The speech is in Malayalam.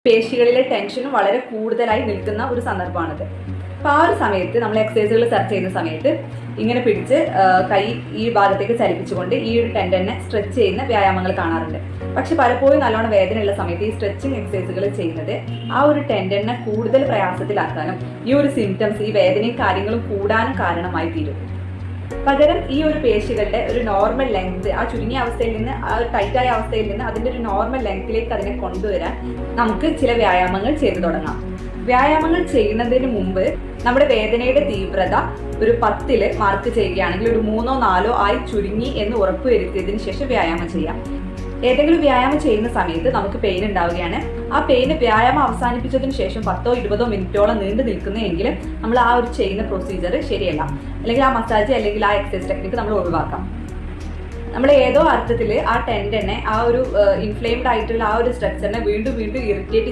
പേശികളിലെ ടെൻഷനും വളരെ കൂടുതലായി നിൽക്കുന്ന ഒരു സന്ദർഭമാണിത്. അപ്പോൾ ആ ഒരു സമയത്ത് നമ്മൾ എക്സസൈസുകൾ സെർച്ച് ചെയ്യുന്ന സമയത്ത് ഇങ്ങനെ പിടിച്ച് കൈ ഈ ഭാഗത്തേക്ക് ചലിപ്പിച്ചുകൊണ്ട് ഈ ഒരു ടെൻഡനെ സ്ട്രെച്ച് ചെയ്യുന്ന വ്യായാമങ്ങൾ കാണാറുണ്ട്. പക്ഷെ പലപ്പോഴും നല്ലോണം വേദനയുള്ള സമയത്ത് ഈ സ്ട്രെച്ചിങ് എക്സസൈസുകൾ ചെയ്യുന്നത് ആ ഒരു ടെൻഡനെ കൂടുതൽ പ്രയാസത്തിലാക്കാനും ഈ ഒരു സിംറ്റംസ്, ഈ വേദനയും കാര്യങ്ങളും കൂടാനും കാരണമായി തീരും. പകരം ഈ ഒരു പേശികളുടെ ഒരു നോർമൽ ലെങ്ത്, ആ ചുരുങ്ങിയ അവസ്ഥയിൽ നിന്ന് ആ ഒരു ടൈറ്റായ അവസ്ഥയിൽ നിന്ന് അതിൻ്റെ ഒരു നോർമൽ ലെങ്ത്തിലേക്ക് അതിനെ കൊണ്ടുവരാൻ നമുക്ക് ചില വ്യായാമങ്ങൾ ചെയ്തു തുടങ്ങാം. വ്യായാമങ്ങൾ ചെയ്യുന്നതിന് മുമ്പ് നമ്മുടെ വേദനയുടെ തീവ്രത ഒരു 10 മാർക്ക് ചെയ്യുകയാണെങ്കിൽ ഒരു 3 or 4 ആയി ചുരുങ്ങി എന്ന് ഉറപ്പുവരുത്തിയതിന് ശേഷം വ്യായാമം ചെയ്യാം. ഏതെങ്കിലും വ്യായാമം ചെയ്യുന്ന സമയത്ത് നമുക്ക് പെയിൻ ഉണ്ടാവുകയാണ്, ആ പെയിന് വ്യായാമം അവസാനിപ്പിച്ചതിന് ശേഷം 10 or 20 മിനിറ്റോളം നീണ്ടു നിൽക്കുന്നതെങ്കിൽ നമ്മൾ ആ ഒരു ചെയ്യുന്ന പ്രൊസീജിയർ ശരിയല്ല, അല്ലെങ്കിൽ ആ മസാജ് അല്ലെങ്കിൽ ആ എക്സസൈസ് ടെക്നിക്ക് നമ്മൾ ഒഴിവാക്കാം. നമ്മൾ ഏതോ അർത്ഥത്തിൽ ആ ടെൻഡനെ, ആ ഒരു ഇൻഫ്ലെയിംഡ് ആയിട്ടുള്ള ആ ഒരു സ്ട്രക്ചറിനെ വീണ്ടും ഇറിറ്റേറ്റ്